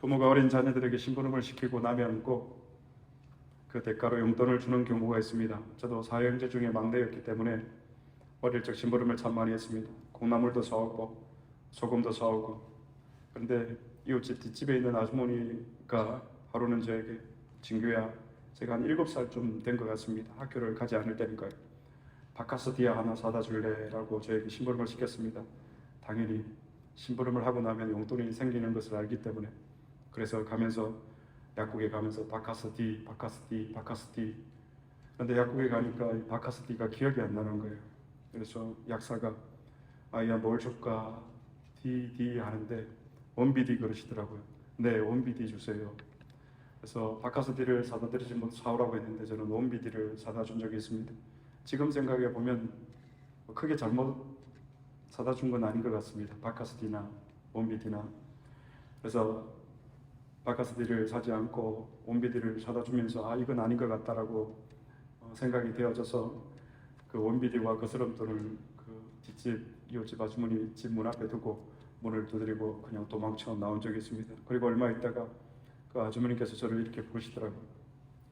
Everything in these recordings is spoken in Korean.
부모가 어린 자녀들에게 심부름을 시키고 나면 꼭 그 대가로 용돈을 주는 경우가 있습니다. 저도 사형제 중에 막내였기 때문에 어릴 적 심부름을 참 많이 했습니다. 콩나물도 사오고 소금도 사오고. 그런데 이웃집 뒷집에 있는 아주머니가 하루는 저에게, 진규야, 제가 한 7살쯤 된 것 같습니다. 학교를 가지 않을 때니까요. 바카스티아 하나 사다 줄래? 라고 저에게 심부름을 시켰습니다. 당연히 심부름을 하고 나면 용돈이 생기는 것을 알기 때문에. 그래서 가면서 약국에 가면서 바카스티. 그런데 약국에 가니까 이 바카스티가 기억이 안 나는 거예요. 그래서 약사가 아야 뭘 줄까? D 하는데 원비디 그러시더라고요. 네, 원비디 주세요. 그래서 바카스티를 사다 드리지 못 사오라고 했는데 저는 원비디를 사다 준 적이 있습니다. 지금 생각해 보면 크게 잘못 사다 준 건 아닌 것 같습니다. 바카스티나 원비디나. 그래서 바카스티를 사지 않고 원비디를 사다 주면서 이건 아닌 것 같다라고 생각이 되어져서 그 원비디와 거스름돈을 그 뒷집 이웃집 아주머니 집 문 앞에 두고 문을 두드리고 그냥 도망쳐 나온 적이 있습니다. 그리고 얼마 있다가 그 아주머니께서 저를 이렇게 부르시더라고요.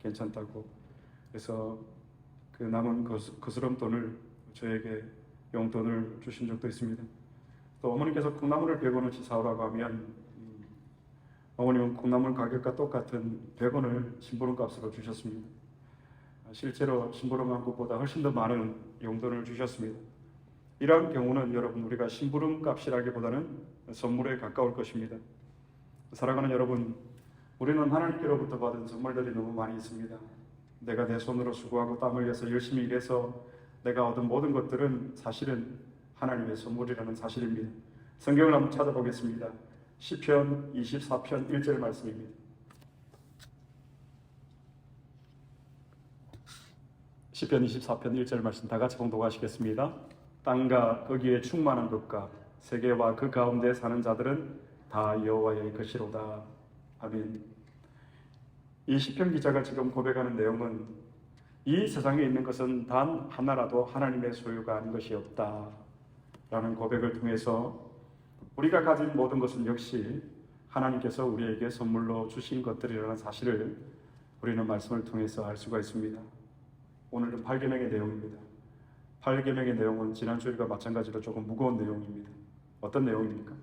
괜찮다고. 그래서 그 남은 거스름돈을 저에게 용돈을 주신 적도 있습니다. 또 어머니께서 콩나물을 100원어치 사오라고 하면 어머님은 콩나물 가격과 똑같은 100원을 심부름값으로 주셨습니다. 실제로 심부름한 것보다 훨씬 더 많은 용돈을 주셨습니다. 이러한 경우는 여러분, 우리가 심부름값이라기보다는 선물에 가까울 것입니다. 사랑하는 여러분, 우리는 하나님께로부터 받은 선물들이 너무 많이 있습니다. 내가 내 손으로 수고하고 땀 흘려서 열심히 일해서 내가 얻은 모든 것들은 사실은 하나님의 선물이라는 사실입니다. 성경을 한번 찾아보겠습니다. 시편 24편 1절 말씀입니다. 시편 24편 1절 말씀 다 같이 봉독하시겠습니다. 땅과 거기에 충만한 것과 세계와 그 가운데 사는 자들은 다 여호와의 것이로다. 아멘. 이 시편 기자가 지금 고백하는 내용은 이 세상에 있는 것은 단 하나라도 하나님의 소유가 아닌 것이 없다 라는 고백을 통해서 우리가 가진 모든 것은 역시 하나님께서 우리에게 선물로 주신 것들이라는 사실을 우리는 말씀을 통해서 알 수가 있습니다. 오늘은 8계명의 내용입니다. 8계명의 내용은 지난 주일과 마찬가지로 조금 무거운 내용입니다. 어떤 내용입니까?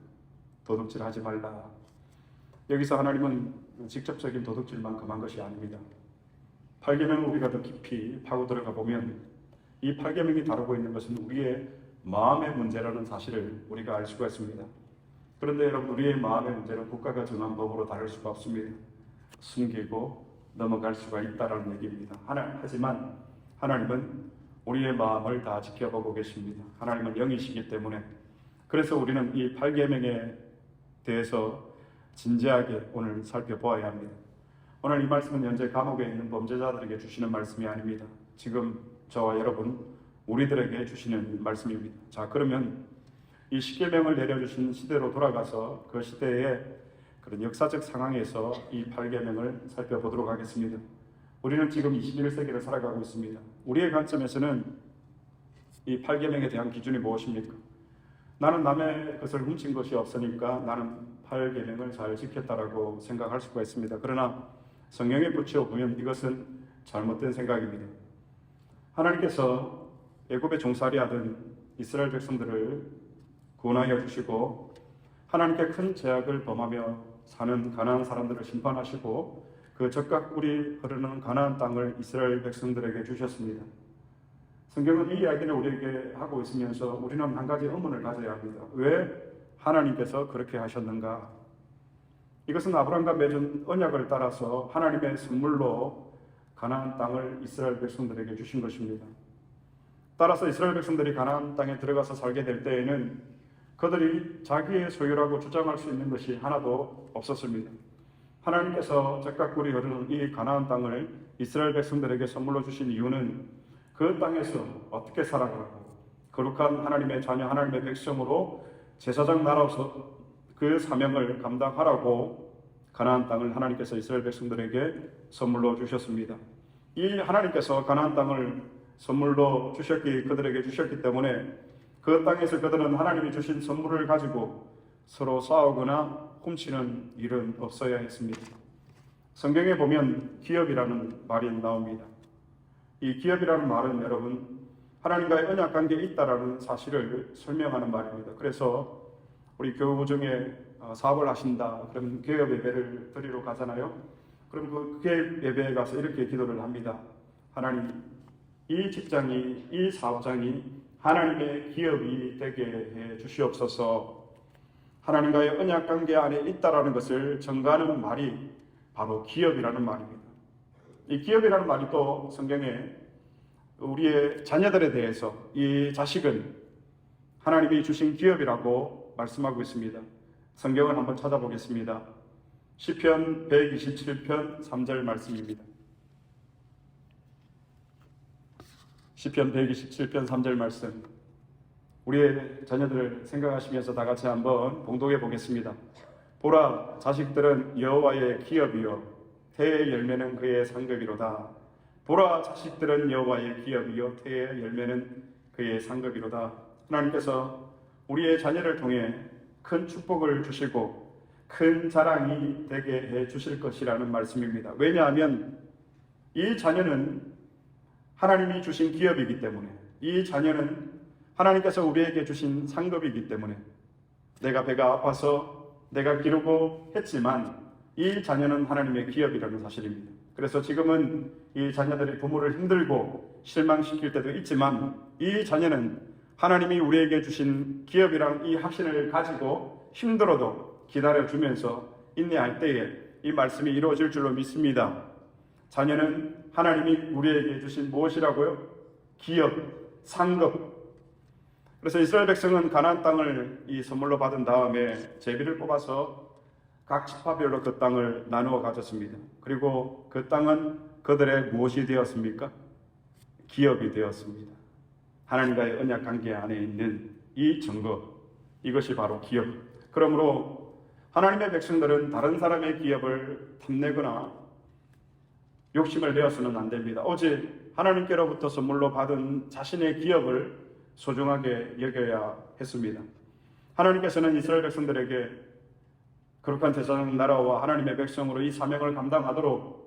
도둑질 하지 말라. 여기서 하나님은 직접적인 도둑질만 금한 것이 아닙니다. 8계명을 우리가 더 깊이 파고 들어가 보면 이 8계명이 다루고 있는 것은 우리의 마음의 문제라는 사실을 우리가 알 수가 있습니다. 그런데 여러분, 우리의 마음의 문제는 국가가 정한 법으로 다룰 수가 없습니다. 숨기고 넘어갈 수가 있다는 얘기입니다. 하지만 하나님은 우리의 마음을 다 지켜보고 계십니다. 하나님은 영이시기 때문에. 그래서 우리는 이 8계명에 대해서 진지하게 오늘 살펴보아야 합니다. 오늘 이 말씀은 현재 감옥에 있는 범죄자들에게 주시는 말씀이 아닙니다. 지금 저와 여러분, 우리들에게 주시는 말씀입니다. 자, 그러면 이 10계명을 내려주신 시대로 돌아가서 그 시대의 그런 역사적 상황에서 이 8계명을 살펴보도록 하겠습니다. 우리는 지금 21세기를 살아가고 있습니다. 우리의 관점에서는 이 8계명에 대한 기준이 무엇입니까? 나는 남의 것을 훔친 것이 없으니까 나는 8계명을 잘 지켰다라고 생각할 수가 있습니다. 그러나 성경에 붙여보면 이것은 잘못된 생각입니다. 하나님께서 애굽에 종살이 하던 이스라엘 백성들을 구원하여 주시고 하나님께 큰 죄악을 범하며 사는 가나안 사람들을 심판하시고 그 적각 꿀이 흐르는 가나안 땅을 이스라엘 백성들에게 주셨습니다. 성경은 이 이야기를 우리에게 하고 있으면서 우리는 한 가지 의문을 가져야 합니다. 왜 하나님께서 그렇게 하셨는가? 이것은 아브라함과 맺은 언약을 따라서 하나님의 선물로 가나안 땅을 이스라엘 백성들에게 주신 것입니다. 따라서 이스라엘 백성들이 가나안 땅에 들어가서 살게 될 때에는 그들이 자기의 소유라고 주장할 수 있는 것이 하나도 없었습니다. 하나님께서 적각 꿀이 흐르는 이 가나안 땅을 이스라엘 백성들에게 선물로 주신 이유는 그 땅에서 어떻게 살아가고 거룩한 하나님의 자녀, 하나님의 백성으로 제사장 나라로서 그 사명을 감당하라고 가나안 땅을 하나님께서 이스라엘 백성들에게 선물로 주셨습니다. 이 하나님께서 가나안 땅을 선물로 그들에게 주셨기 때문에 그 땅에서 그들은 하나님이 주신 선물을 가지고 서로 싸우거나 훔치는 일은 없어야 했습니다. 성경에 보면 기업이라는 말이 나옵니다. 이 기업이라는 말은 여러분 하나님과의 언약 관계에 있다라는 사실을 설명하는 말입니다. 그래서 우리 교우 중에 사업을 하신다 그러면 개업 예배를 드리러 가잖아요. 그럼 그 개업 예배에 가서 이렇게 기도를 합니다. 하나님, 이 직장이, 이 사업장이 하나님의 기업이 되게 해 주시옵소서. 하나님과의 언약 관계 안에 있다라는 것을 전가하는 말이 바로 기업이라는 말입니다. 이 기업이라는 말이 또 성경에 우리의 자녀들에 대해서 이 자식은 하나님이 주신 기업이라고 말씀하고 있습니다. 성경을 한번 찾아보겠습니다. 시편 127편 3절 말씀입니다. 시편 127편 3절 말씀. 우리의 자녀들을 생각하시면서 다 같이 한번 봉독해 보겠습니다. 보라, 자식들은 여호와의 기업이요 태의 열매는 그의 상급이로다. 보라, 자식들은 여호와의 기업이요 태의 열매는 그의 상급이로다. 하나님께서 우리의 자녀를 통해 큰 축복을 주시고 큰 자랑이 되게 해 주실 것이라는 말씀입니다. 왜냐하면 이 자녀는 하나님이 주신 기업이기 때문에, 이 자녀는 하나님께서 우리에게 주신 상급이기 때문에, 내가 배가 아파서 내가 기르고 했지만 이 자녀는 하나님의 기업이라는 사실입니다. 그래서 지금은 이 자녀들이 부모를 힘들고 실망시킬 때도 있지만 이 자녀는 하나님이 우리에게 주신 기업이라는 이 확신을 가지고 힘들어도 기다려주면서 인내할 때에 이 말씀이 이루어질 줄로 믿습니다. 자녀는 하나님이 우리에게 주신 무엇이라고요? 기업, 상급. 그래서 이스라엘 백성은 가나안 땅을 이 선물로 받은 다음에 제비를 뽑아서 각 지파별로 그 땅을 나누어 가졌습니다. 그리고 그 땅은 그들의 무엇이 되었습니까? 기업이 되었습니다. 하나님과의 언약 관계 안에 있는 이 증거, 이것이 바로 기업. 그러므로 하나님의 백성들은 다른 사람의 기업을 탐내거나 욕심을 내어서는 안 됩니다. 오직 하나님께로부터 선물로 받은 자신의 기업을 소중하게 여겨야 했습니다. 하나님께서는 이스라엘 백성들에게 거룩한 제사장 나라와 하나님의 백성으로 이 사명을 감당하도록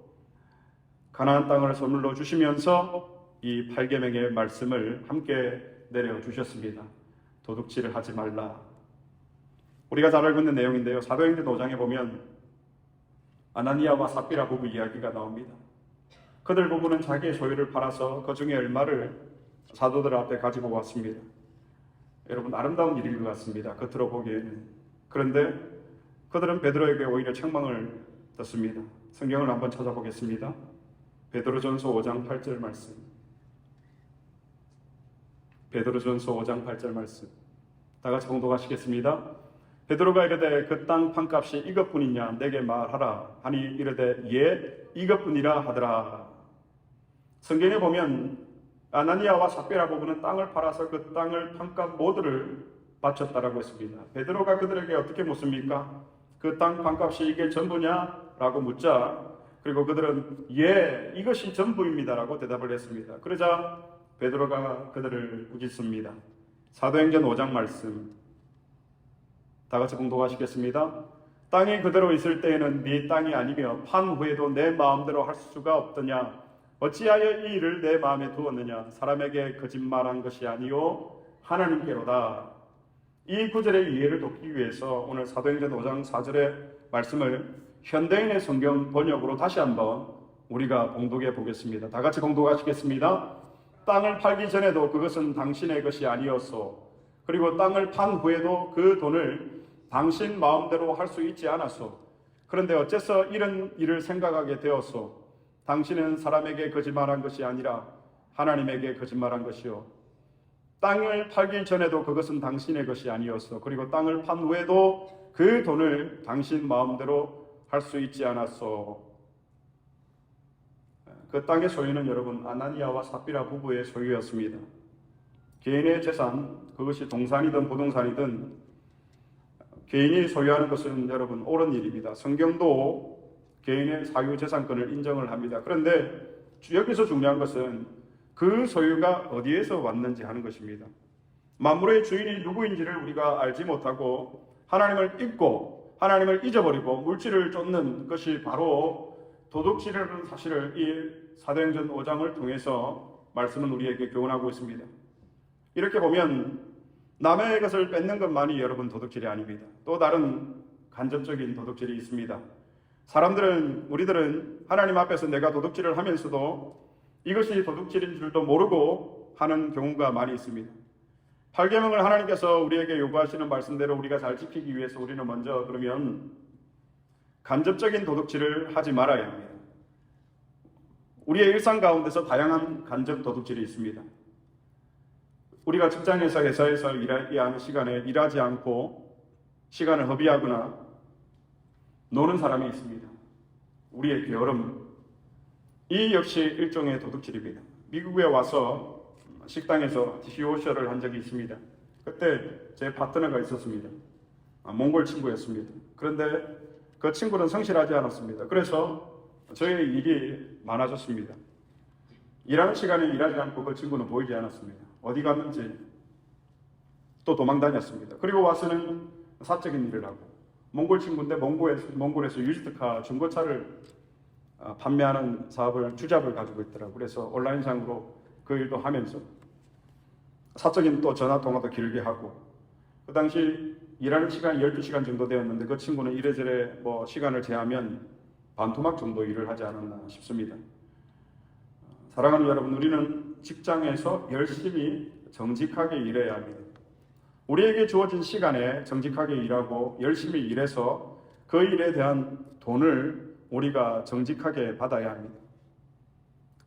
가나안 땅을 선물로 주시면서 이 8계명의 말씀을 함께 내려주셨습니다. 도둑질을 하지 말라. 우리가 잘 알고 있는 내용인데요. 사도행전 5장에 보면 아나니아와 삽비라 부부 이야기가 나옵니다. 그들 부부는 자기의 소유를 팔아서 그 중에 얼마를 사도들 앞에 가지고 왔습니다. 여러분, 아름다운 일인 것 같습니다. 겉으로 보기에는. 그런데 그들은 베드로에게 오히려 책망을 듣습니다. 성경을 한번 찾아보겠습니다. 베드로전서 5장 8절 말씀. 베드로전서 5장 8절 말씀. 다 같이 봉독하시겠습니다. 베드로가 이르되 그 땅 판값이 이것뿐이냐 내게 말하라 하니 이르되 예 이것뿐이라 하더라. 성경에 보면 아나니아와 삽비라 부부는 땅을 팔아서 그 땅을 판값 모두를 바쳤다라고 했습니다. 베드로가 그들에게 어떻게 묻습니까? 그 땅 판값이 이게 전부냐? 라고 묻자, 그리고 그들은 예 이것이 전부입니다 라고 대답을 했습니다. 그러자 베드로가 그들을 꾸짖습니다. 사도행전 5장 말씀 다 같이 봉독하시겠습니다. 땅이 그대로 있을 때에는 네 땅이 아니며 판 후에도 내 마음대로 할 수가 없더냐? 어찌하여 이 일을 내 마음에 두었느냐? 사람에게 거짓말한 것이 아니요 하나님께로다. 이 구절의 이해를 돕기 위해서 오늘 사도행전 5장 4절의 말씀을 현대인의 성경 번역으로 다시 한번 우리가 봉독해 보겠습니다. 다 같이 봉독하시겠습니다. 땅을 팔기 전에도 그것은 당신의 것이 아니었소. 그리고 땅을 판 후에도 그 돈을 당신 마음대로 할 수 있지 않았소. 그런데 어째서 이런 일을 생각하게 되었소? 당신은 사람에게 거짓말한 것이 아니라 하나님에게 거짓말한 것이요. 땅을 팔기 전에도 그것은 당신의 것이 아니었어. 그리고 땅을 판 후에도 그 돈을 당신 마음대로 할 수 있지 않았어. 그 땅의 소유는 여러분 아나니아와 삽비라 부부의 소유였습니다. 개인의 재산, 그것이 동산이든 부동산이든 개인이 소유하는 것은 여러분 옳은 일입니다. 성경도 개인의 사유재산권을 인정을 합니다. 그런데 여기서 중요한 것은 그 소유가 어디에서 왔는지 하는 것입니다. 만물의 주인이 누구인지를 우리가 알지 못하고 하나님을 잊고 하나님을 잊어버리고 물질을 쫓는 것이 바로 도둑질이라는 사실을 이 사도행전 5장을 통해서 말씀은 우리에게 교훈하고 있습니다. 이렇게 보면 남의 것을 뺏는 것만이 여러분 도둑질이 아닙니다. 또 다른 간접적인 도둑질이 있습니다. 우리들은 하나님 앞에서 내가 도둑질을 하면서도 이것이 도둑질인 줄도 모르고 하는 경우가 많이 있습니다. 8계명을 하나님께서 우리에게 요구하시는 말씀대로 우리가 잘 지키기 위해서 우리는 먼저 그러면 간접적인 도둑질을 하지 말아야 합니다. 우리의 일상 가운데서 다양한 간접 도둑질이 있습니다. 우리가 직장에서 회사에서 일해야 하는 시간에 일하지 않고 시간을 허비하거나 노는 사람이 있습니다. 우리의 게으름, 이 역시 일종의 도둑질입니다. 미국에 와서 식당에서 디시오셔를 한 적이 있습니다. 그때 제 파트너가 있었습니다. 몽골 친구였습니다. 그런데 그 친구는 성실하지 않았습니다. 그래서 저의 일이 많아졌습니다. 일하는 시간에 일하지 않고 그 친구는 보이지 않았습니다. 어디 갔는지 또 도망 다녔습니다. 그리고 와서는 사적인 일을 하고, 몽골 친구인데 몽골에서 유지트카 중고차를 판매하는 주잡을 가지고 있더라고요. 그래서 온라인상으로 그 일도 하면서 사적인 또 전화 통화도 길게 하고, 그 당시 일하는 시간이 12시간 정도 되었는데 그 친구는 이래저래 시간을 제하면 반토막 정도 일을 하지 않았나 싶습니다. 사랑하는 여러분, 우리는 직장에서 열심히 정직하게 일해야 합니다. 우리에게 주어진 시간에 정직하게 일하고 열심히 일해서 그 일에 대한 돈을 우리가 정직하게 받아야 합니다.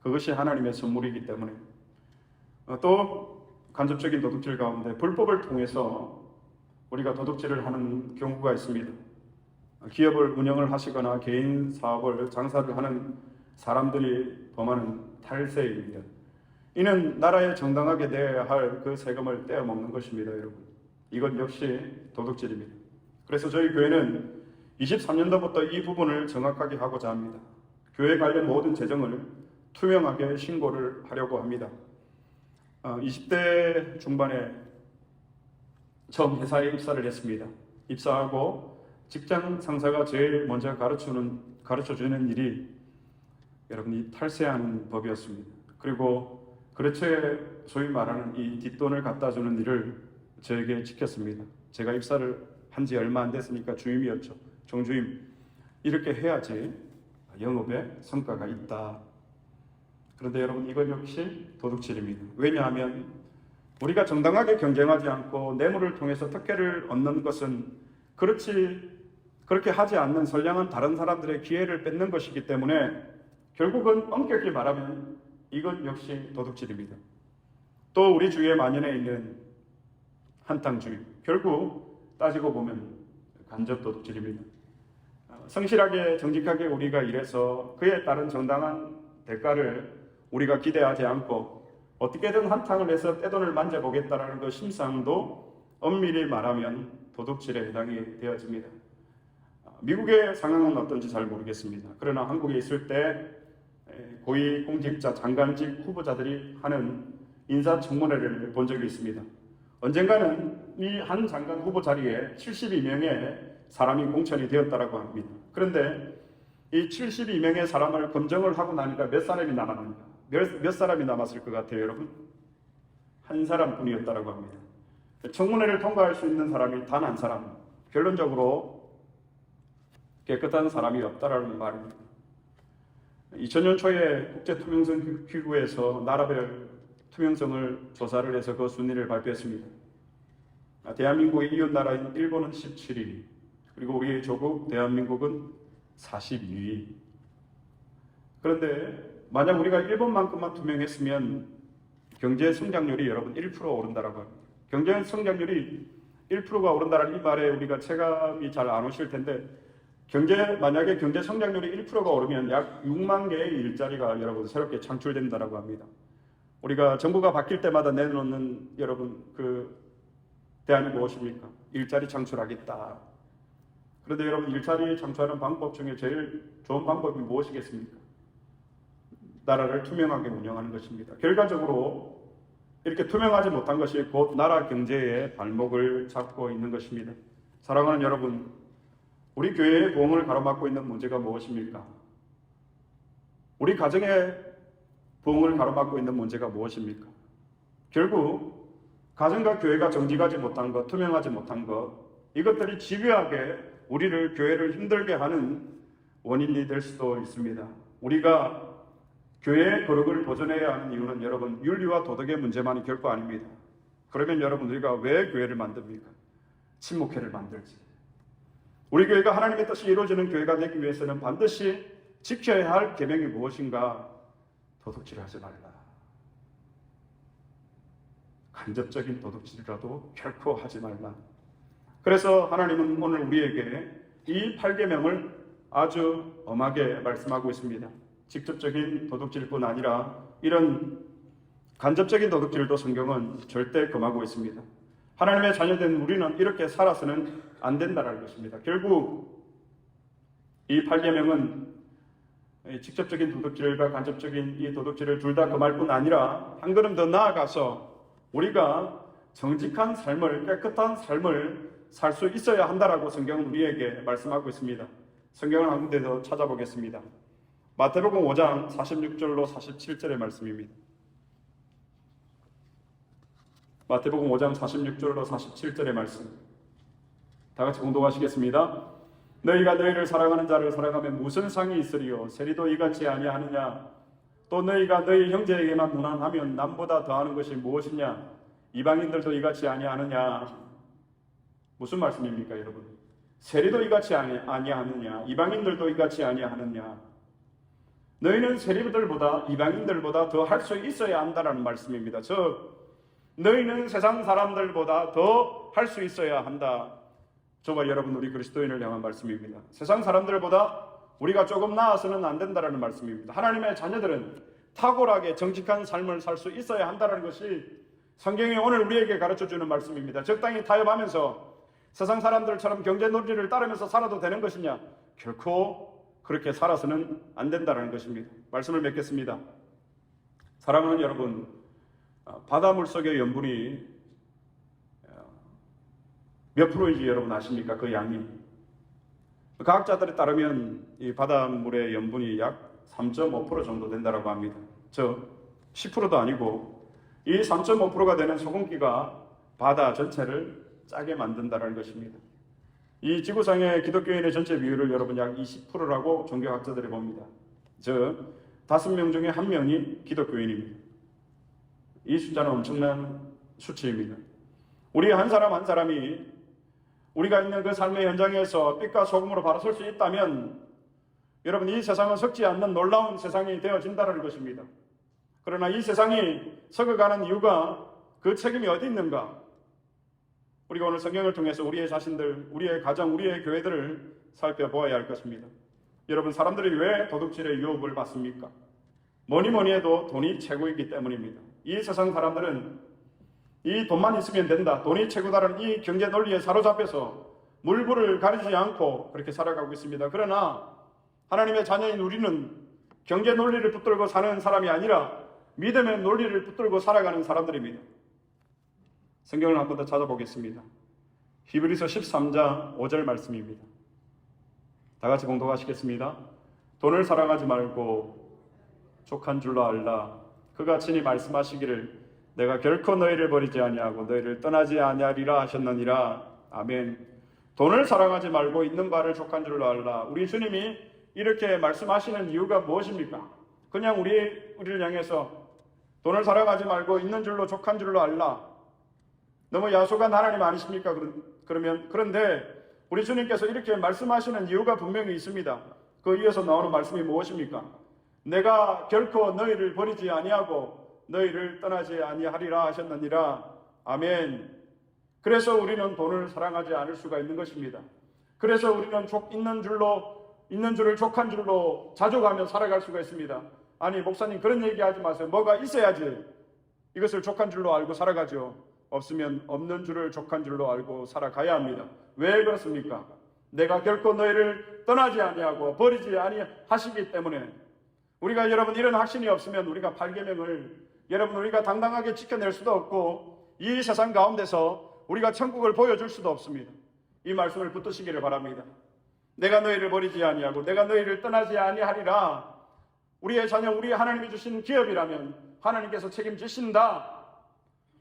그것이 하나님의 선물이기 때문에. 또 간접적인 도둑질 가운데 불법을 통해서 우리가 도둑질을 하는 경우가 있습니다. 기업을 운영을 하시거나 개인 사업을 장사를 하는 사람들이 범하는 탈세입니다. 이는 나라에 정당하게 내야 할 그 세금을 떼어먹는 것입니다, 여러분. 이것 역시 도둑질입니다. 그래서 저희 교회는 23년도부터 이 부분을 정확하게 하고자 합니다. 교회 관련 모든 재정을 투명하게 신고를 하려고 합니다. 20대 중반에 처음 회사에 입사를 했습니다. 입사하고 직장 상사가 제일 먼저 가르쳐주는 일이 여러분이 탈세하는 법이었습니다. 그리고 거래처에 소위 말하는 이 뒷돈을 갖다 주는 일을 저에게 시켰습니다. 제가 입사를 한 지 얼마 안 됐으니까 주임이었죠. 정주임. 이렇게 해야지 영업에 성과가 있다. 그런데 여러분, 이건 역시 도둑질입니다. 왜냐하면 우리가 정당하게 경쟁하지 않고 뇌물을 통해서 특혜를 얻는 것은 그렇게 하지 않는 선량한 다른 사람들의 기회를 뺏는 것이기 때문에 결국은 엄격히 말하면 이건 역시 도둑질입니다. 또 우리 주위에 만연해 있는 한탕주의, 결국 따지고 보면 간접 도둑질입니다. 성실하게 정직하게 우리가 일해서 그에 따른 정당한 대가를 우리가 기대하지 않고 어떻게든 한탕을 해서 떼돈을 만져보겠다라는 그 심상도 엄밀히 말하면 도둑질에 해당이 되어집니다. 미국의 상황은 어떤지 잘 모르겠습니다. 그러나 한국에 있을 때 고위공직자, 장관직 후보자들이 하는 인사청문회를 본 적이 있습니다. 언젠가는 이 한 장관 후보 자리에 72명의 사람이 공천이 되었다고 합니다. 그런데 이 72명의 사람을 검증을 하고 나니까 몇 사람이 남았는가? 몇 사람이 남았을 것 같아요, 여러분? 한 사람뿐이었다고 합니다. 청문회를 통과할 수 있는 사람이 단 한 사람, 결론적으로 깨끗한 사람이 없다라는 말입니다. 2000년 초에 국제투명성 기구에서 나라별 투명성을 조사를 해서 그 순위를 발표했습니다. 대한민국의 이웃 나라인 일본은 17위, 그리고 우리의 조국 대한민국은 42위. 그런데 만약 우리가 일본만큼만 투명했으면 경제 성장률이 여러분 1% 오른다라고 합니다. 경제 성장률이 1%가 오른다는 이 말에 우리가 체감이 잘 안 오실 텐데, 만약에 경제 성장률이 1%가 오르면 약 6만 개의 일자리가 여러분 새롭게 창출된다라고 합니다. 우리가 정부가 바뀔 때마다 내놓는 여러분 그 대안이 무엇입니까? 일자리 창출하겠다. 그런데 여러분, 일자리 창출하는 방법 중에 제일 좋은 방법이 무엇이겠습니까? 나라를 투명하게 운영하는 것입니다. 결과적으로 이렇게 투명하지 못한 것이 곧 나라 경제의 발목을 잡고 있는 것입니다. 사랑하는 여러분, 우리 교회의 부흥을 가로막고 있는 문제가 무엇입니까? 우리 가정의 부흥을 가로막고 있는 문제가 무엇입니까? 결국 가정과 교회가 정직하지 못한 것, 투명하지 못한 것, 이것들이 집요하게 우리를, 교회를 힘들게 하는 원인이 될 수도 있습니다. 우리가 교회의 거룩을 보존해야 하는 이유는 여러분, 윤리와 도덕의 문제만이 결코 아닙니다. 그러면 여러분, 우리가 왜 교회를 만듭니까? 친목회를 만들지. 우리 교회가 하나님의 뜻이 이루어지는 교회가 되기 위해서는 반드시 지켜야 할 계명이 무엇인가? 도둑질하지 말라. 간접적인 도둑질이라도 결코 하지 말라. 그래서 하나님은 오늘 우리에게 이 8계명을 아주 엄하게 말씀하고 있습니다. 직접적인 도둑질뿐 아니라 이런 간접적인 도둑질도 성경은 절대 금하고 있습니다. 하나님의 자녀된 우리는 이렇게 살아서는 안 된다는 것입니다. 결국 이 8계명은 직접적인 도둑질과 간접적인 이 도둑질을 둘 다 금할 뿐 아니라 한 걸음 더 나아가서 우리가 정직한 삶을, 깨끗한 삶을 살 수 있어야 한다라고 성경은 우리에게 말씀하고 있습니다. 성경을 한 군데 더 찾아보겠습니다. 마태복음 5장 46절로 47절의 말씀입니다. 마태복음 5장 46절로 47절의 말씀. 다 같이 공독하시겠습니다. 너희가 너희를 사랑하는 자를 사랑하면 무슨 상이 있으리요? 세리도 이같이 아니하느냐? 또 너희가 너희 형제에게만 무난하면 남보다 더하는 것이 무엇이냐? 이방인들도 이같이 아니하느냐? 무슨 말씀입니까, 여러분? 세리도 이같이 아니하느냐? 이방인들도 이같이 아니하느냐? 너희는 세리들보다, 이방인들보다 더 할 수 있어야 한다는 말씀입니다. 즉 너희는 세상 사람들보다 더 할 수 있어야 한다. 저와 여러분, 우리 그리스도인을 향한 말씀입니다. 세상 사람들보다 우리가 조금 나아서는 안 된다는 말씀입니다. 하나님의 자녀들은 탁월하게 정직한 삶을 살 수 있어야 한다는 것이 성경이 오늘 우리에게 가르쳐주는 말씀입니다. 적당히 타협하면서 세상 사람들처럼 경제 논리를 따르면서 살아도 되는 것이냐? 결코 그렇게 살아서는 안 된다는 것입니다. 말씀을 맺겠습니다. 사랑하는 여러분, 바닷물 속의 염분이 몇 프로인지 여러분 아십니까? 그 양이. 과학자들에 따르면 이 바닷물의 염분이 약 3.5% 정도 된다고 합니다. 즉 10%도 아니고 이 3.5%가 되는 소금기가 바다 전체를 짜게 만든다는 것입니다. 이 지구상의 기독교인의 전체 비율을 여러분 약 20%라고 종교학자들이 봅니다. 즉 5명 중에 1명이 기독교인입니다. 이 숫자는 엄청난 수치입니다. 우리 한 사람 한 사람이 우리가 있는 그 삶의 현장에서 빛과 소금으로 바로 설 수 있다면 여러분, 이 세상은 썩지 않는 놀라운 세상이 되어진다는 것입니다. 그러나 이 세상이 썩어가는 이유가, 그 책임이 어디 있는가? 우리가 오늘 성경을 통해서 우리의 자신들, 우리의 가정, 우리의 교회들을 살펴보아야 할 것입니다. 여러분, 사람들이 왜 도둑질의 유혹을 받습니까? 뭐니 해도 돈이 최고이기 때문입니다. 이 세상 사람들은 이 돈만 있으면 된다, 돈이 최고다라는 이 경제 논리에 사로잡혀서 물불을 가리지 않고 그렇게 살아가고 있습니다. 그러나 하나님의 자녀인 우리는 경제 논리를 붙들고 사는 사람이 아니라 믿음의 논리를 붙들고 살아가는 사람들입니다. 성경을 한 번 더 찾아보겠습니다. 히브리서 13장 5절 말씀입니다. 다 같이 공독하시겠습니다. 돈을 사랑하지 말고 족한 줄로 알라. 그가 친히 말씀하시기를 내가 결코 너희를 버리지 아니하고 너희를 떠나지 아니하리라 하셨느니라. 아멘. 돈을 사랑하지 말고 있는 바를 족한 줄로 알라. 우리 주님이 이렇게 말씀하시는 이유가 무엇입니까? 그냥 우리를 향해서 돈을 사랑하지 말고 있는 줄로 족한 줄로 알라. 너무 야속한 하나님 아니십니까? 그런데 우리 주님께서 이렇게 말씀하시는 이유가 분명히 있습니다. 그 이어서 나오는 말씀이 무엇입니까? 내가 결코 너희를 버리지 아니하고 너희를 떠나지 아니하리라 하셨느니라. 아멘. 그래서 우리는 돈을 사랑하지 않을 수가 있는 것입니다. 그래서 우리는 있는 줄을 족한 줄로 자족하며 살아갈 수가 있습니다. 아니, 목사님 그런 얘기하지 마세요. 뭐가 있어야지 이것을 족한 줄로 알고 살아가죠. 없으면 없는 줄을 족한 줄로 알고 살아가야 합니다. 왜 그렇습니까? 내가 결코 너희를 떠나지 아니하고 버리지 아니하시기 때문에. 우리가 여러분 이런 확신이 없으면 우리가 8계명을 여러분 우리가 당당하게 지켜낼 수도 없고 이 세상 가운데서 우리가 천국을 보여줄 수도 없습니다. 이 말씀을 붙드시기를 바랍니다. 내가 너희를 버리지 아니하고 내가 너희를 떠나지 아니하리라. 우리의 자녀, 우리 하나님이 주신 기업이라면 하나님께서 책임지신다.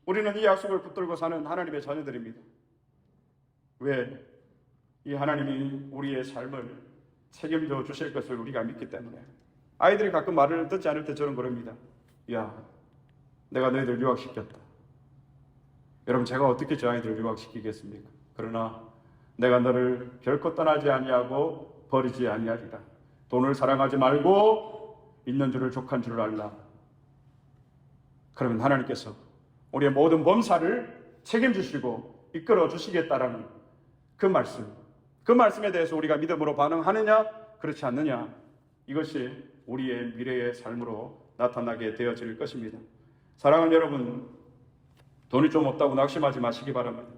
우리는 이 약속을 붙들고 사는 하나님의 자녀들입니다. 왜? 이 하나님이 우리의 삶을 책임져 주실 것을 우리가 믿기 때문에. 아이들이 가끔 말을 듣지 않을 때 저는 그럽니다. 야, 내가 너희들 유학시켰다. 여러분, 제가 어떻게 저 아이들을 유학시키겠습니까? 그러나 내가 너를 결코 떠나지 아니하고 버리지 아니하리라. 돈을 사랑하지 말고 있는 줄을 족한 줄을 알라. 그러면 하나님께서 우리의 모든 범사를 책임지시고 이끌어 주시겠다라는 그 말씀에 대해서 우리가 믿음으로 반응하느냐 그렇지 않느냐, 이것이 우리의 미래의 삶으로 나타나게 되어질 것입니다. 사랑하는 여러분, 돈이 좀 없다고 낙심하지 마시기 바랍니다.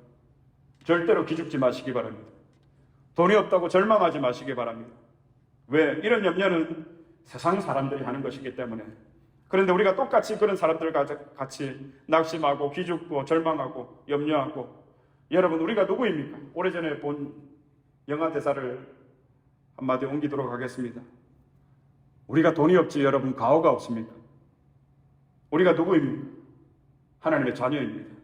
절대로 기죽지 마시기 바랍니다. 돈이 없다고 절망하지 마시기 바랍니다. 왜? 이런 염려는 세상 사람들이 하는 것이기 때문에. 그런데 우리가 똑같이 그런 사람들과 같이 낙심하고 기죽고 절망하고 염려하고, 여러분, 우리가 누구입니까? 오래전에 본 영화 대사를 한마디 옮기도록 하겠습니다. 우리가 돈이 없지 여러분 가오가 없습니까? 우리가 누구입니까? 하나님의 자녀입니다.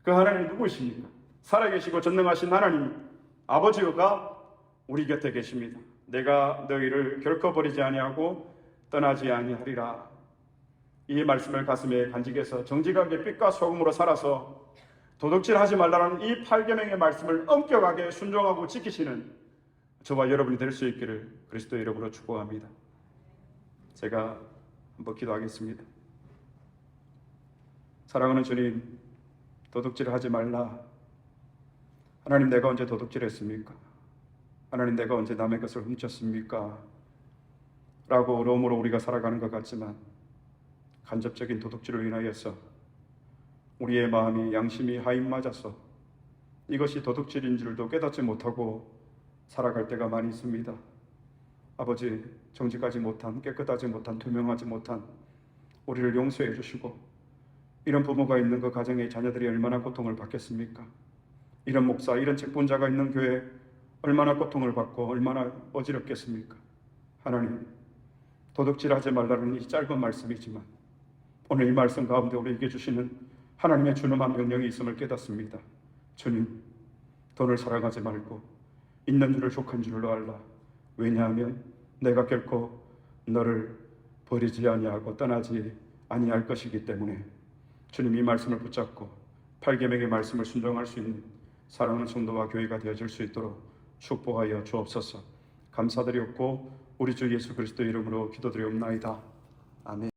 그 하나님이 누구이십니까? 살아계시고 전능하신 하나님 아버지가 우리 곁에 계십니다. 내가 너희를 결코 버리지 아니하고 떠나지 아니하리라. 이 말씀을 가슴에 간직해서 정직하게 빛과 소금으로 살아서 도둑질하지 말라는 이 8계명의 말씀을 엄격하게 순종하고 지키시는 저와 여러분이 될 수 있기를 그리스도의 이름으로 축복합니다. 제가 한번 기도하겠습니다. 사랑하는 주님, 도둑질하지 말라. 하나님, 내가 언제 도둑질했습니까? 하나님, 내가 언제 남의 것을 훔쳤습니까? 라고 어려움으로 우리가 살아가는 것 같지만, 간접적인 도둑질로 인하여서 우리의 마음이 양심이 하인맞아서 이것이 도둑질인 줄도 깨닫지 못하고 살아갈 때가 많이 있습니다. 아버지, 정직하지 못한, 깨끗하지 못한, 투명하지 못한 우리를 용서해 주시고, 이런 부모가 있는 그 가정의 자녀들이 얼마나 고통을 받겠습니까? 이런 목사, 이런 책본자가 있는 교회 얼마나 고통을 받고 얼마나 어지럽겠습니까? 하나님, 도둑질하지 말라는 이 짧은 말씀이지만 오늘 이 말씀 가운데 우리에게 주시는 하나님의 준엄한 명령이 있음을 깨닫습니다. 주님, 돈을 사랑하지 말고 있는 줄을 족한 줄로 알라. 왜냐하면 내가 결코 너를 버리지 아니하고 떠나지 아니할 것이기 때문에. 주님, 이 말씀을 붙잡고 8계명의 말씀을 순종할 수 있는 사랑하는 성도와 교회가 되어질 수 있도록 축복하여 주옵소서. 감사드렸고 우리 주 예수 그리스도 이름으로 기도드리옵나이다. 아멘.